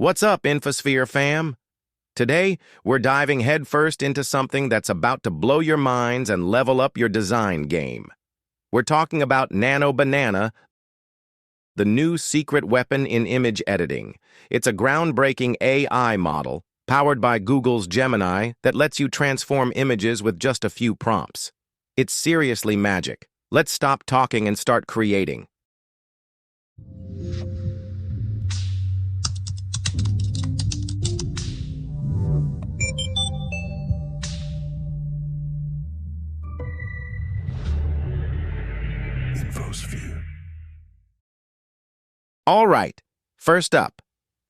What's up, Infosphere fam? Today, we're diving headfirst into something that's about to blow your minds and level up your design game. We're talking about Nano Banana, the new secret weapon in image editing. It's a groundbreaking AI model, powered by Google's Gemini, that lets you transform images with just a few prompts. It's seriously magic. Let's stop talking and start creating. Infosphere. All right, first up,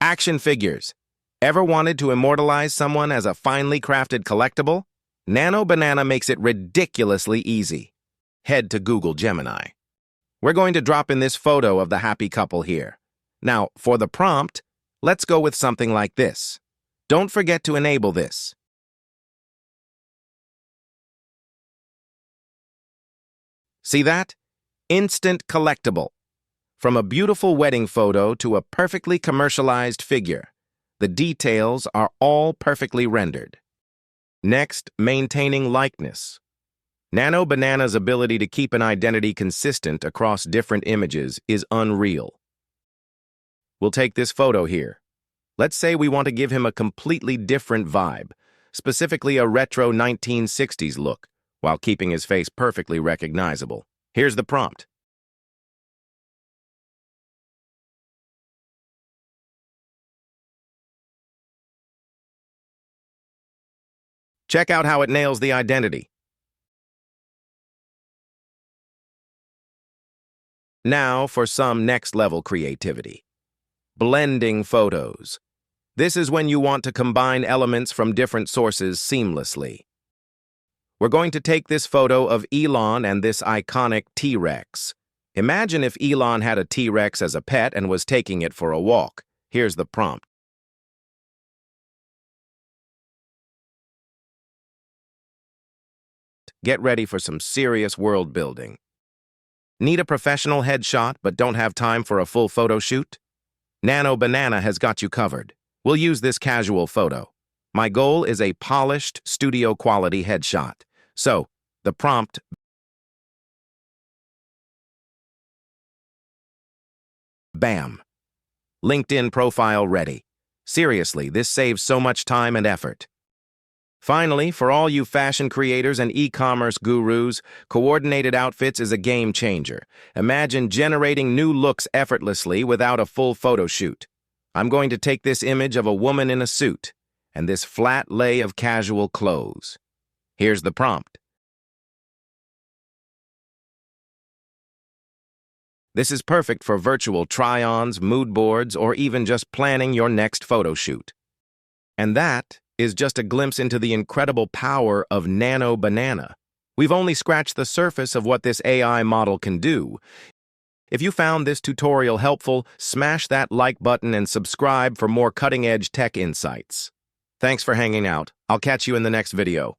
action figures. Ever wanted to immortalize someone as a finely crafted collectible? Nano Banana makes it ridiculously easy. Head to Google Gemini. We're going to drop in this photo of the happy couple here. Now, for the prompt, let's go with something like this. Don't forget to enable this. See that? Instant collectible. From a beautiful wedding photo to a perfectly commercialized figure, the details are all perfectly rendered. Next, maintaining likeness. Nano Banana's ability to keep an identity consistent across different images is unreal. We'll take this photo here. Let's say we want to give him a completely different vibe, specifically a retro 1960s look, while keeping his face perfectly recognizable. Here's the prompt. Check out how it nails the identity. Now for some next-level creativity. Blending photos. This is when you want to combine elements from different sources seamlessly. We're going to take this photo of Elon and this iconic T-Rex. Imagine if Elon had a T-Rex as a pet and was taking it for a walk. Here's the prompt. Get ready for some serious world building. Need a professional headshot but don't have time for a full photo shoot? Nano Banana has got you covered. We'll use this casual photo. My goal is a polished, studio-quality headshot. So, the prompt, bam. LinkedIn profile ready. Seriously, this saves so much time and effort. Finally, for all you fashion creators and e-commerce gurus, coordinated outfits is a game changer. Imagine generating new looks effortlessly without a full photo shoot. I'm going to take this image of a woman in a suit and this flat lay of casual clothes. Here's the prompt. This is perfect for virtual try-ons, mood boards, or even just planning your next photo shoot. And that is just a glimpse into the incredible power of Nano Banana. We've only scratched the surface of what this AI model can do. If you found this tutorial helpful, smash that like button and subscribe for more cutting-edge tech insights. Thanks for hanging out. I'll catch you in the next video.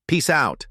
Peace out.